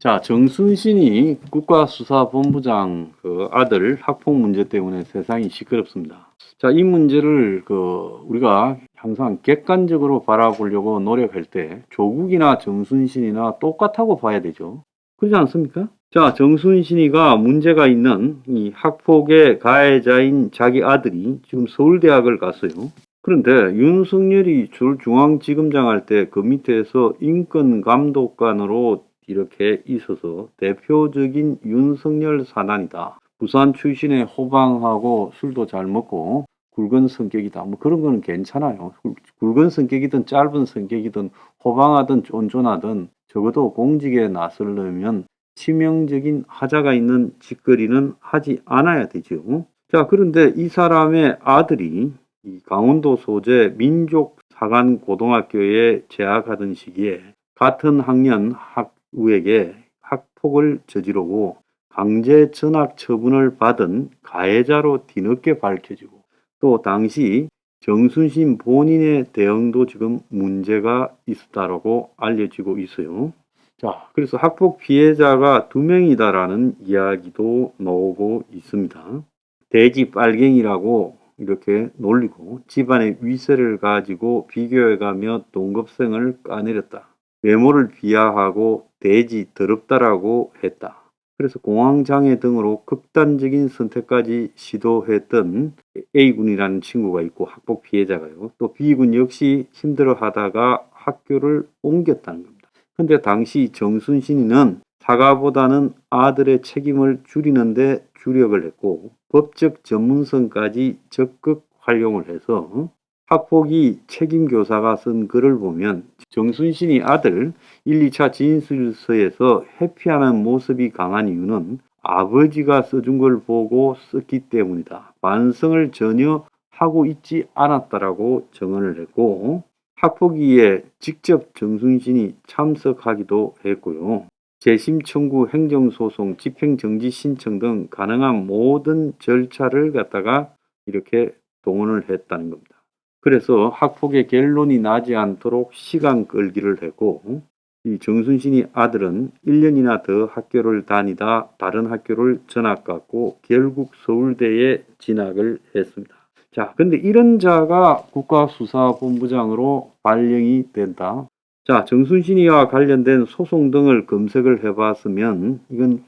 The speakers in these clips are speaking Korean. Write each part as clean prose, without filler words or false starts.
자, 정순신이 국가수사본부장 그 아들 학폭 문제 때문에 세상이 시끄럽습니다. 자, 이 문제를 우리가 항상 객관적으로 바라보려고 노력할 때 조국이나 정순신이나 똑같다고 봐야 되죠. 그렇지 않습니까? 자, 정순신이가 문제가 있는 이 학폭의 가해자인 자기 아들이 지금 서울대학을 갔어요. 그런데 윤석열이 중앙지검장 할 때 그 밑에서 인권감독관으로 이렇게 있어서 대표적인 윤석열 사단이다. 부산 출신의 호방하고 술도 잘 먹고 굵은 성격이다. 뭐 그런 거는 괜찮아요. 굵은 성격이든 짧은 성격이든 호방하든 쫀쫀하든 적어도 공직에 나서려면 치명적인 하자가 있는 짓거리는 하지 않아야 되죠. 자, 그런데 이 사람의 아들이 이 강원도 소재 민족사관고등학교에 재학하던 시기에 같은 학년 학우에게 학폭을 저지르고 강제 전학 처분을 받은 가해자로 뒤늦게 밝혀지고 또 당시 정순신 본인의 대응도 지금 문제가 있었다고 알려지고 있어요. 자, 그래서 학폭 피해자가 2명이다라는 이야기도 나오고 있습니다. 돼지 빨갱이라고 이렇게 놀리고 집안의 위세를 가지고 비교해가며 동급생을 까내렸다. 외모를 비하하고 돼지 더럽다라고 했다. 그래서 공황장애 등으로 극단적인 선택까지 시도했던 A군이라는 친구가 있고 학폭 피해자가요. 또 B군 역시 힘들어하다가 학교를 옮겼다는 겁니다. 근데 당시 정순신이는 사과보다는 아들의 책임을 줄이는데 주력을 했고 법적 전문성까지 적극 활용을 해서 학폭위 책임교사가 쓴 글을 보면 정순신이 아들 1, 2차 진술서에서 회피하는 모습이 강한 이유는 아버지가 써준 걸 보고 썼기 때문이다. 반성을 전혀 하고 있지 않았다라고 정언을 했고 학폭위에 직접 정순신이 참석하기도 했고요. 재심 청구, 행정소송, 집행정지 신청 등 가능한 모든 절차를 갖다가 이렇게 동원을 했다는 겁니다. 그래서 학폭의 결론이 나지 않도록 시간 끌기를 했고 이 정순신이 아들은 1년이나 더 학교를 다니다 다른 학교를 전학 갔고 결국 서울대에 진학을 했습니다. 자, 근데 이런 자가 국가수사본부장으로 발령이 된다. 자, 정순신이와 관련된 소송 등을 검색을 해봤으면 이건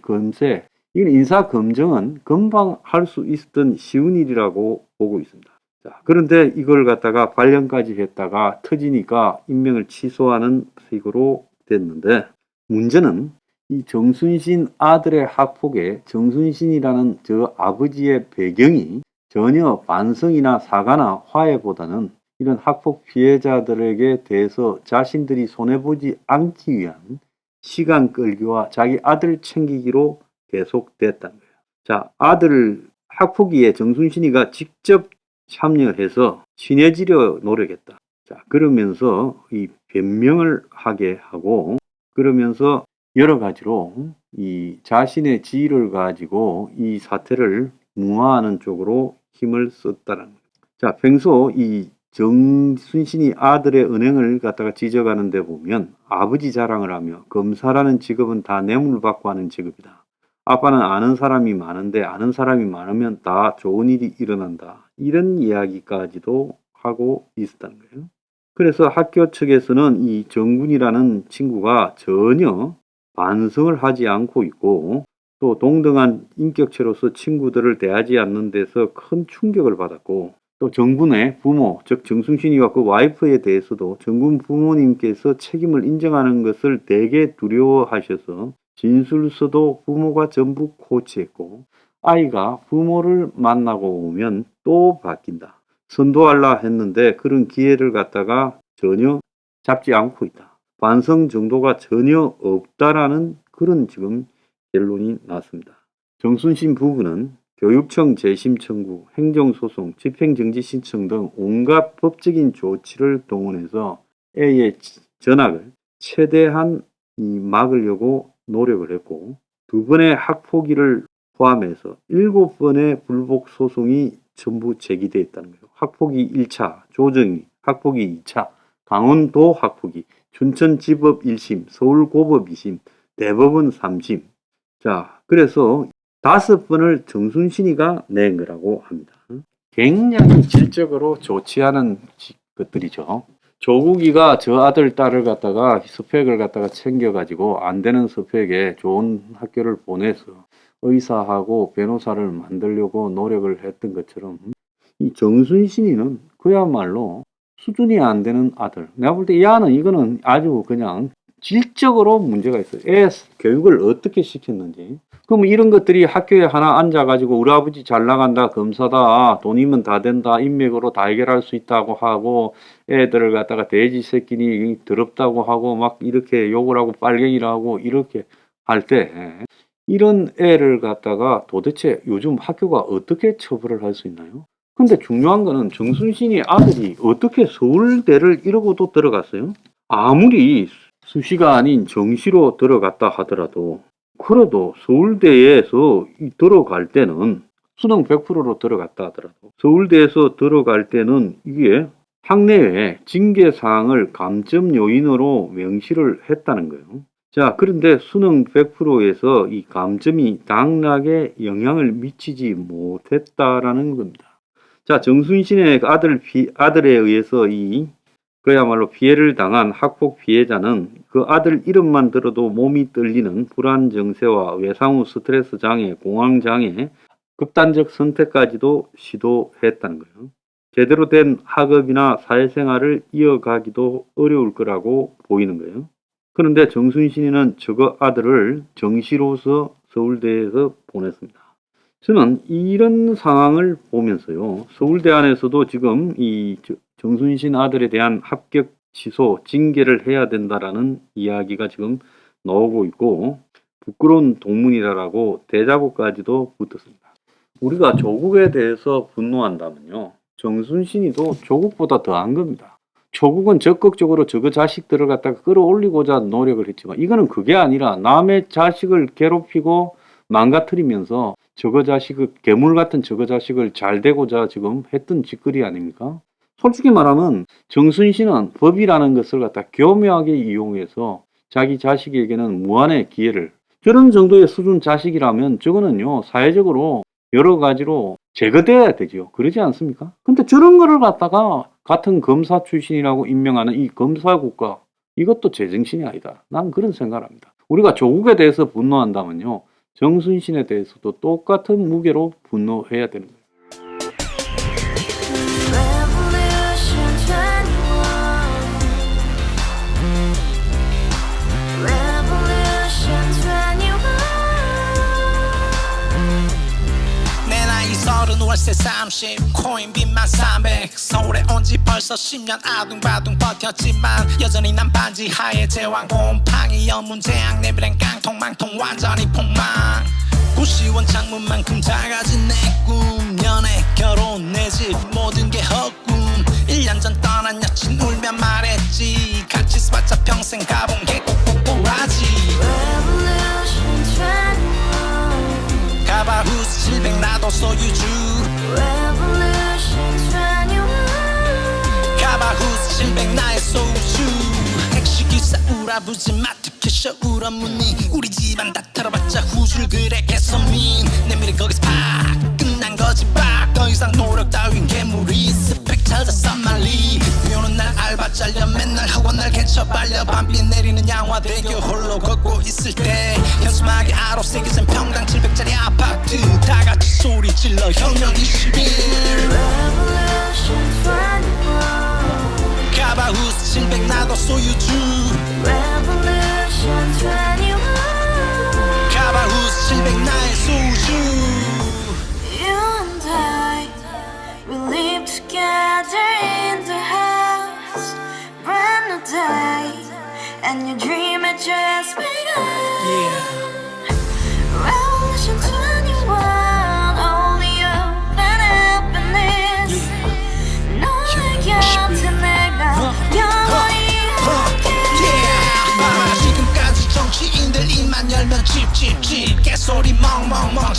인사검증은 금방 할 수 있었던 쉬운 일이라고 보고 있습니다. 자, 그런데 이걸 갖다가 발령까지 했다가 터지니까 임명을 취소하는 식으로 됐는데 문제는 이 정순신 아들의 학폭에 정순신이라는 저 아버지의 배경이 전혀 반성이나 사과나 화해보다는 이런 학폭 피해자들에게 대해서 자신들이 손해보지 않기 위한 시간 끌기와 자기 아들 챙기기로 계속됐다는 거예요. 자, 아들 학폭위에 정순신이가 직접 참여해서 친해지려 노력했다. 자, 그러면서 이 변명을 하게 하고 그러면서 여러 가지로 이 자신의 지위를 가지고 이 사태를 무마하는 쪽으로 힘을 썼다는 거예요. 자, 평소 이 정순신이 아들의 은행을 갖다가 지적하는 데 보면 아버지 자랑을 하며 검사라는 직업은 다 뇌물 받고 하는 직업이다. 아빠는 아는 사람이 많은데 아는 사람이 많으면 다 좋은 일이 일어난다. 이런 이야기까지도 하고 있었다는 거예요. 그래서 학교 측에서는 이 정군이라는 친구가 전혀 반성을 하지 않고 있고 또 동등한 인격체로서 친구들을 대하지 않는 데서 큰 충격을 받았고 또 정군의 부모, 즉 정순신이와 그 와이프에 대해서도 정군 부모님께서 책임을 인정하는 것을 되게 두려워하셔서 진술서도 부모가 전부 코치했고 아이가 부모를 만나고 오면 또 바뀐다. 선도할라 했는데 그런 기회를 갖다가 전혀 잡지 않고 있다. 반성 정도가 전혀 없다라는 그런 지금 결론이 났습니다. 정순신 부부는 교육청 재심 청구, 행정소송, 집행정지 신청 등 온갖 법적인 조치를 동원해서 A의 전학을 최대한 막으려고 노력을 했고 2번의 학폭위를 포함해서 7번의 불복 소송이 전부 제기되었다는 거예요. 학폭위 1차, 조정위, 학폭위 2차, 강원도 학폭위, 춘천지법 1심, 서울고법 2심, 대법원 3심. 자, 그래서 5번을 정순신이가 낸 거라고 합니다. 굉장히 질적으로 좋지 않은 것들이죠. 조국이가 저 아들, 딸을 갖다가 스펙을 갖다가 챙겨가지고 안 되는 스펙에 좋은 학교를 보내서 의사하고 변호사를 만들려고 노력을 했던 것처럼 이 정순신이는 그야말로 수준이 안 되는 아들. 내가 볼 때 이 아는 이거는 아주 그냥 질적으로 문제가 있어요. 애 교육을 어떻게 시켰는지. 그럼 이런 것들이 학교에 하나 앉아가지고 우리 아버지 잘 나간다, 검사다, 돈이면 다 된다, 인맥으로 다 해결할 수 있다고 하고 애들을 갖다가 돼지 새끼니 더럽다고 하고 막 이렇게 욕을 하고 빨갱이라 하고 이렇게 할 때 이런 애를 갖다가 도대체 요즘 학교가 어떻게 처벌을 할 수 있나요? 근데 중요한 거는 정순신이 아들이 어떻게 서울대를 이러고도 들어갔어요? 아무리 수시가 아닌 정시로 들어갔다 하더라도 그래도 서울대에서 들어갈 때는 수능 100%로 들어갔다 하더라도 서울대에서 들어갈 때는 이게 학내에 징계사항을 감점 요인으로 명시를 했다는 거예요. 자, 그런데 수능 100%에서 이 감점이 당락에 영향을 미치지 못했다라는 겁니다. 자, 정순신의 아들에 의해서 그야말로 피해를 당한 학폭 피해자는 그 아들 이름만 들어도 몸이 떨리는 불안 증세와 외상 후 스트레스 장애, 공황 장애, 극단적 선택까지도 시도했다는 거예요. 제대로 된 학업이나 사회생활을 이어가기도 어려울 거라고 보이는 거예요. 그런데 정순신이는 저거 아들을 정시로서 서울대에서 보냈습니다. 저는 이런 상황을 보면서요, 서울대 안에서도 지금 이 정순신 아들에 대한 합격 취소, 징계를 해야 된다라는 이야기가 지금 나오고 있고, 부끄러운 동문이라고 대자보까지도 붙었습니다. 우리가 조국에 대해서 분노한다면요, 정순신이도 조국보다 더한 겁니다. 조국은 적극적으로 저거 자식들을 갖다가 끌어올리고자 노력을 했지만, 이거는 그게 아니라 남의 자식을 괴롭히고 망가뜨리면서 저거 자식을, 괴물 같은 저거 자식을 잘 되고자 지금 했던 짓거리 아닙니까? 솔직히 말하면 정순신은 법이라는 것을 갖다 교묘하게 이용해서 자기 자식에게는 무한의 기회를, 저런 정도의 수준 자식이라면 저거는요, 사회적으로 여러 가지로 제거돼야 되죠. 그러지 않습니까? 근데 저런 거를 갖다가 같은 검사 출신이라고 임명하는 이 검사국가, 이것도 제정신이 아니다. 난 그런 생각을 합니다. 우리가 조국에 대해서 분노한다면요, 정순신에 대해서도 똑같은 무게로 분노해야 되는 거예요. 월세 30 코인빚만 300 서울에 온지 벌써 10년 아둥바둥 버텼지만 여전히 난 반지 하에 제왕 곰팡이 연문제약 내비랑 깡통망통 완전히 폭망 90원 창문만큼 작아진 내 꿈 연애 결혼 내 집 모든 게 헛꿈 1년 전 떠난 여친 울며 말했지 같이 써봤자 평생 가본 게 꼭꼭꼭하지 가발 후스 700 나도 소유주 가발 후스 700 나의 소유주 택시기사 우라부지 마트 캐셔 울어문니 우리 집안 다 털어봤자 후줄 그래 개선민 내 미래 거기서 팍 끝난 거지 팍더 이상 노력 따윈 괴물이 스펙 찾아 쌈말리 비오는 날 알바 잘려 맨날 학원 날 개쳐 빨려 밤비 내리는 양화대교 홀로 걷고 있을 때 현수막에 아로 새겨진 평당 700짜리 아파트 다같이 소리 질러 혁명 21 가발 후스 700 나도 소유주 가발 후스 700 나의 소유주 We live together in the house, brand new day, and your dream had just begun. Revolution 21, only hope and happiness. 너의 곁에 내가 영원히 함께. 지금까지 정치인들 입만 열면 찝찝찝 개소리 멍멍멍